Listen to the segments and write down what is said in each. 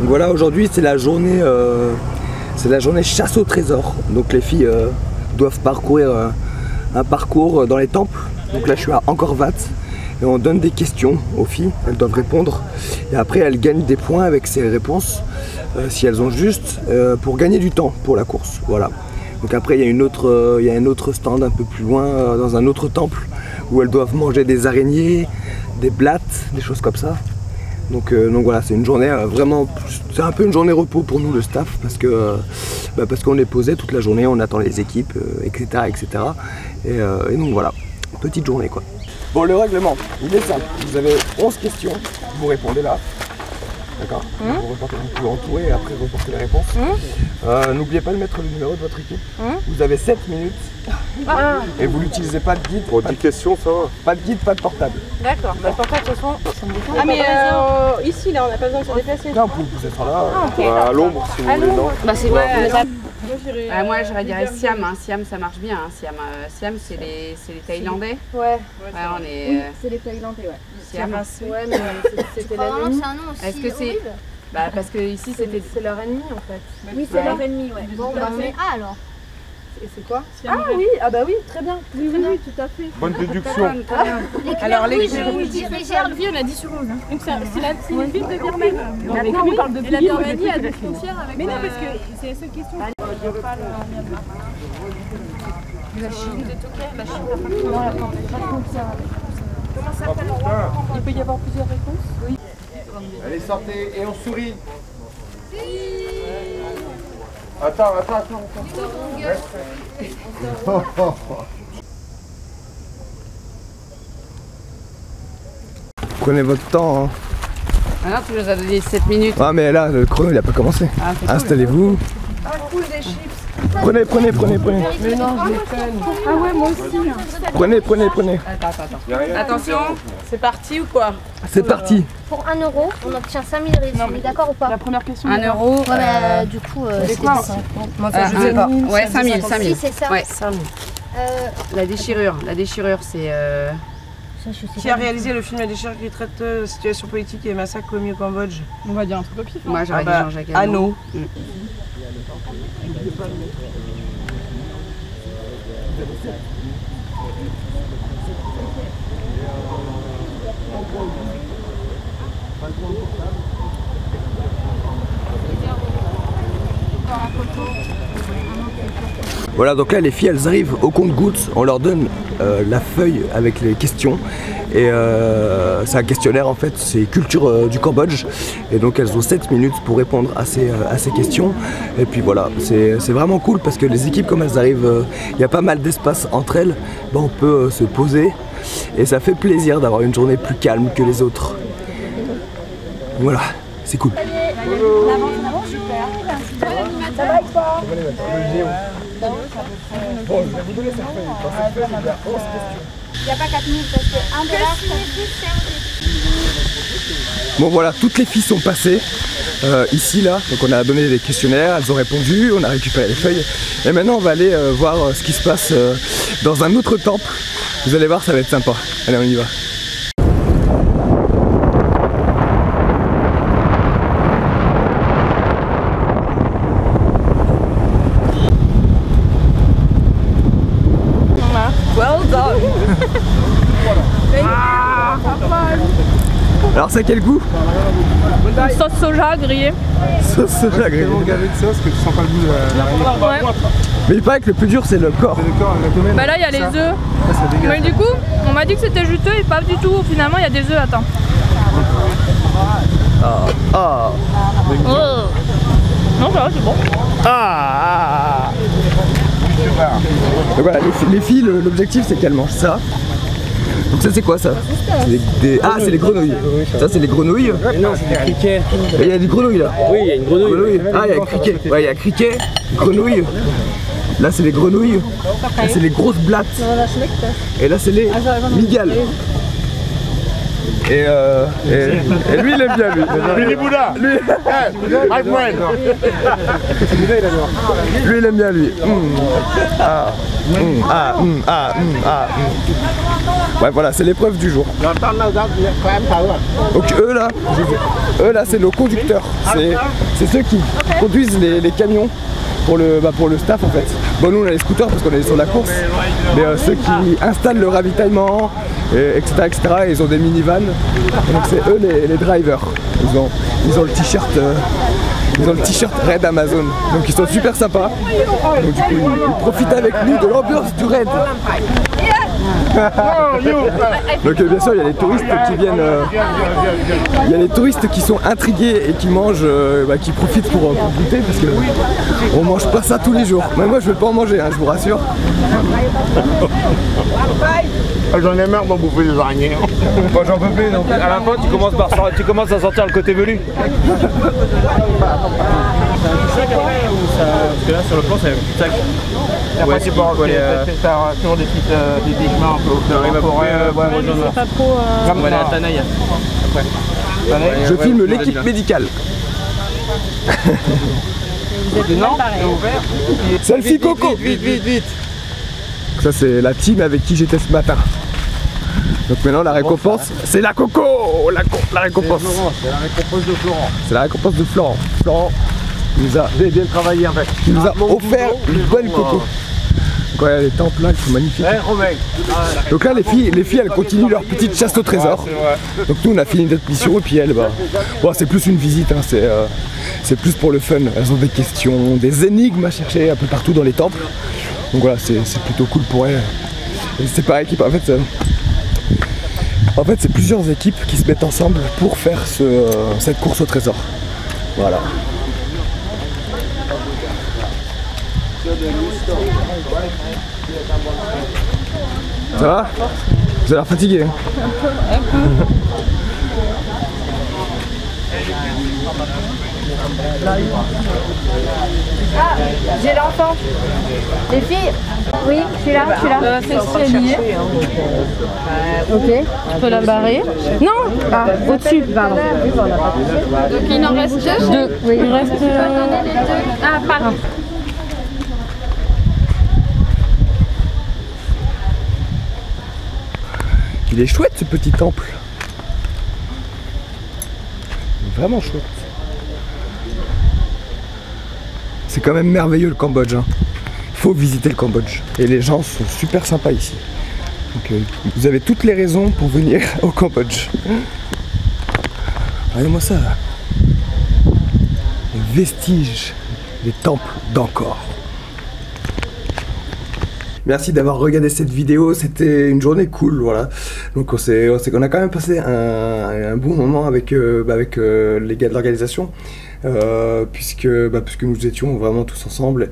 Voilà, aujourd'hui c'est la journée chasse au trésor. Donc les filles doivent parcourir un parcours dans les temples. Donc là je suis à Angkor Wat et on donne des questions aux filles, elles doivent répondre et après elles gagnent des points avec ces réponses si elles ont juste pour gagner du temps pour la course. Voilà. Donc après il y a un autre stand un peu plus loin dans un autre temple où elles doivent manger des araignées, des blattes, des choses comme ça. Donc voilà, c'est une journée vraiment, c'est un peu une journée repos pour nous le staff parce qu'on est posé toute la journée, on attend les équipes, etc. Et donc voilà, petite journée quoi. Bon, le règlement, il est simple, vous avez 11 questions, vous répondez là, d'accord. Vous pouvez entourer et après reporter les réponses. N'oubliez pas de mettre le numéro de votre équipe. Vous avez 7 minutes et vous n'utilisez pas de guide. Pour 10 questions, ça va. Pas de guide, pas de portable. D'accord, bah, le portable de toute façon, ça me défend. Ah mais ici là, on n'a pas besoin de se déplacer. Non, vous êtes là. Okay. À l'ombre si vous voulez, non. Bah c'est vrai. Moi j'aurais dit Siam, hein. Siam ça marche bien, hein. Siam c'est les Thaïlandais. Ouais. On est... Oui, c'est les Thaïlandais, ouais. Siam. Ouais, mais c'était l'ennemi. Est-ce que c'est... Bah parce que ici c'était... C'est leur ennemi en fait. Oui, c'est leur ennemi, ouais. Bon, bah c'est A alors. Et c'est quoi? Ah oui, ah bah oui, très bien. Oui, tout à fait. Bonne déduction. Alors les Gervie, on a 10 sur 11. Donc c'est la ville de Birmanie. Maintenant on parle de la Birmanie a des frontières avec... Mais non, parce que c'est la seule question. La Chine, la Chine n'a pas de frontière. Comment ça s'appelle? Il peut y avoir plusieurs réponses? Oui. Allez, sortez et on sourit. Attends. Prenez votre temps. Hein. Ah non, tu nous as donné 7 minutes. Ah mais là, le chrono il a pas commencé. Installez-vous. Ah cool, des chips. Prenez. Mais non, je déconne. Ah ouais, moi aussi. Prenez. Attends. Attention, c'est parti ou quoi? C'est parti. Pour 1 euro, on obtient 5000 réunis, d'accord ou pas? La première question. 1 euro. Ouais, bah, du coup, c'est quoi? Moi, ça, je sais pas. Ouais, 5000. Si, c'est ça. Ouais. 5000. La déchirure, c'est... Qui a réalisé le film La déchirure qui traite de situation politique et massacre commis au Cambodge? On va dire un truc au pif. Moi j'aurais dit Jean-Jacques Hano. Voilà, donc là les filles elles arrivent au compte-gouttes, on leur donne la feuille avec les questions et c'est un questionnaire en fait, c'est culture du Cambodge et donc elles ont 7 minutes pour répondre à ces questions et puis voilà, c'est vraiment cool parce que les équipes comme elles arrivent, il y a pas mal d'espace entre elles, ben, on peut se poser et ça fait plaisir d'avoir une journée plus calme que les autres. Voilà, c'est cool. Ça va et toi? Bon, je vais vous donner cette feuille. Dans cette feuille, il y a 11 questions. Il n'y a pas 4000 parce que 1 dollar, Bon voilà, toutes les filles sont passées ici là, donc on a donné des questionnaires, elles ont répondu, on a récupéré les feuilles et maintenant on va aller voir ce qui se passe dans un autre temple. Vous allez voir, ça va être sympa. Allez, on y va. Well done. Alors ça a quel goût? Sauce soja grillée. Sauce soja grillée. Tellement gavé de sauce que tu sens pas le goût de la Ouais. Mais il paraît que le plus dur c'est le corps. C'est le corps, exactement. Bah là il y a les œufs. Mais du coup, on m'a dit que c'était juteux et pas du tout. Finalement il y a des œufs, attends. Ah. Non, ça va, c'est bon. Ah. Donc voilà, les filles, l'objectif c'est qu'elles mangent ça. Donc ça c'est quoi ça? Ah, c'est les grenouilles. Ça c'est les grenouilles. Non, c'est des criquets. Il y a des grenouilles là. Oui, il y a une grenouille. Ah, il y a un criquet. Ouais, il y a criquet, grenouille. Là c'est les grenouilles. Là c'est les grosses blattes. Et là c'est les migales. Et lui il aime bien lui. Lui, lui il aime bien lui. Ouais voilà, c'est l'épreuve du jour. Donc eux là c'est nos conducteurs. C'est ceux qui conduisent les camions pour le staff en fait. Bon nous on a les scooters parce qu'on est sur la course. Mais ceux qui installent le ravitaillement, etc. Ils ont des minivans. Donc c'est eux les drivers. Ils ont le t-shirt. Ils ont le t-shirt Raid Amazon, donc ils sont super sympas. Donc du coup ils profitent avec nous de l'ambiance du Raid. Donc bien sûr il y a les touristes qui viennent, il y a les touristes qui sont intrigués et qui mangent, qui profitent pour goûter parce que on mange pas ça tous les jours. Mais moi je vais pas en manger, hein, je vous rassure. J'en ai marre d'en bouffer des araignées. Moi j'en peux plus, donc à la fin tu commences à sentir le côté velu. C'est un sac après ou ça... Parce que là sur le plan c'est un petit sac. Ouais, c'est bon, t'as toujours des petites des chemins un peu. C'est pas trop... On va aller à Tanaï après. Je filme l'équipe médicale. Non, c'est ouvert. Selfie Coco. Vite. Ça c'est la team avec qui j'étais ce matin. Donc maintenant la récompense, c'est la Coco. La récompense. C'est la récompense de Florent. C'est la récompense de Florent. Florent nous a bien travaillé avec. Il nous a offert une bonne Coco. Donc ouais, les temples là, ils sont magnifiques. Donc là les filles elles continuent leur petite chasse au trésor. Donc nous on a fini notre mission et puis elles, bon, c'est plus une visite, hein, c'est plus pour le fun. Elles ont des questions, des énigmes à chercher un peu partout dans les temples. Donc voilà, c'est plutôt cool pour elles. Et c'est par équipe, en fait c'est plusieurs équipes qui se mettent ensemble pour faire cette course au trésor. Voilà. Ça va? Vous avez l'air fatigué, hein? Ah, j'ai l'enfant. Les filles? Oui, je suis là. Celle-ci est liée. Ok. Tu peux la barrer. Non, au-dessus. Pardon. Donc il en reste deux. Oui. Il reste... Ah, pardon. Il est chouette ce petit temple. Il est vraiment chouette. C'est quand même merveilleux le Cambodge. Hein. Il faut visiter le Cambodge. Et les gens sont super sympas ici. Donc vous avez toutes les raisons pour venir au Cambodge. Regardez-moi ça. Les vestiges des temples d'Angkor. Merci d'avoir regardé cette vidéo, c'était une journée cool, voilà. Donc on a quand même passé un bon moment avec les gars de l'organisation, puisque nous étions vraiment tous ensemble.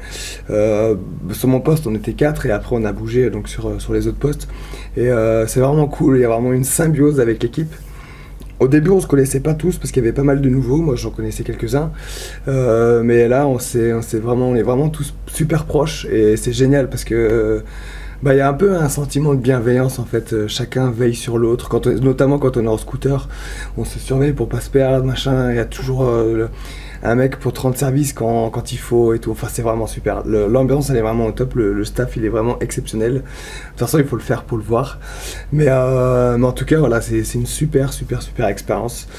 Sur mon poste on était 4 et après on a bougé donc sur les autres postes. Et c'est vraiment cool, il y a vraiment une symbiose avec l'équipe. Au début on se connaissait pas tous parce qu'il y avait pas mal de nouveaux, moi j'en connaissais quelques-uns, mais là on est vraiment tous super proches et c'est génial parce que il y a un peu un sentiment de bienveillance en fait, chacun veille sur l'autre, notamment quand on est en scooter, on se surveille pour pas se perdre, machin, il y a toujours un mec pour te rendre service quand il faut et tout, enfin c'est vraiment super, l'ambiance elle est vraiment au top, le staff il est vraiment exceptionnel, de toute façon il faut le faire pour le voir, mais en tout cas voilà, c'est une super expérience.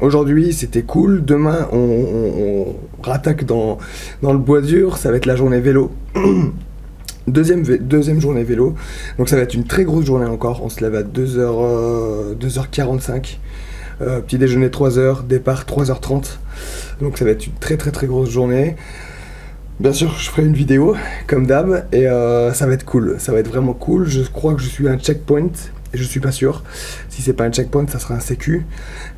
Aujourd'hui c'était cool, demain on rattaque dans le bois dur, ça va être la journée vélo. Deuxième journée vélo, donc ça va être une très grosse journée encore, on se lève à 2h45, petit déjeuner 3h, départ 3h30, donc ça va être une très grosse journée. Bien sûr je ferai une vidéo comme d'hab et ça va être cool, ça va être vraiment cool. Je crois que je suis à un checkpoint et je suis pas sûr, si c'est pas un checkpoint ça sera un sécu,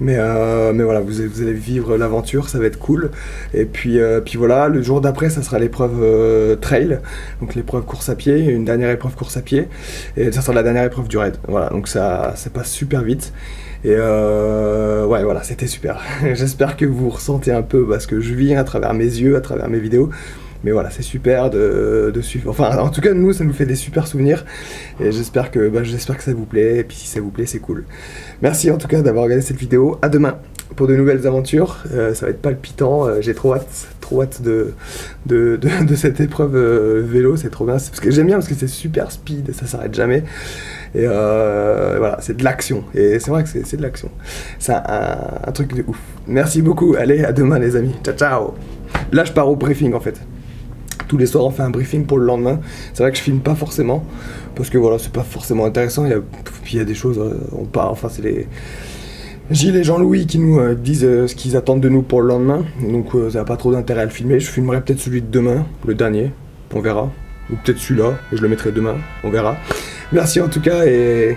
mais voilà, vous allez vivre l'aventure, ça va être cool. Et puis voilà, le jour d'après ça sera l'épreuve trail, donc l'épreuve course à pied, une dernière épreuve course à pied, et ça sera la dernière épreuve du raid. Voilà, donc ça passe super vite. Et ouais voilà, c'était super. J'espère que vous ressentez un peu ce que je vis à travers mes yeux, à travers mes vidéos. Mais voilà, c'est super de suivre. Enfin, en tout cas, nous, ça nous fait des super souvenirs. Et j'espère que ça vous plaît. Et puis si ça vous plaît, c'est cool. Merci en tout cas d'avoir regardé cette vidéo. À demain pour de nouvelles aventures. Ça va être palpitant. J'ai trop hâte de cette épreuve vélo. C'est trop bien. Parce que j'aime bien parce que c'est super speed. Ça s'arrête jamais. Et voilà, c'est de l'action. Et c'est vrai que c'est de l'action. C'est un truc de ouf. Merci beaucoup. Allez, à demain les amis. Ciao, ciao. Là, je pars au briefing en fait. Tous les soirs, on fait un briefing pour le lendemain. C'est vrai que je filme pas forcément. Parce que voilà, c'est pas forcément intéressant. Puis il y a des choses, on part. Enfin, c'est les Gilles et Jean-Louis qui nous disent ce qu'ils attendent de nous pour le lendemain. Donc ça n'a pas trop d'intérêt à le filmer. Je filmerai peut-être celui de demain, le dernier. On verra. Ou peut-être celui-là. Et je le mettrai demain. On verra. Merci en tout cas et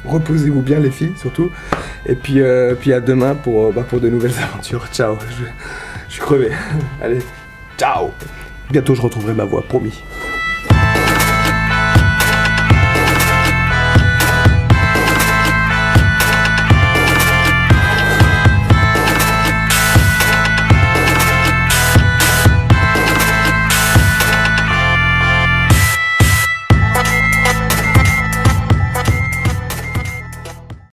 reposez-vous bien les filles surtout. Et puis à demain pour de nouvelles aventures. Ciao. Je suis crevé. Allez, ciao. Bientôt je retrouverai ma voix, promis.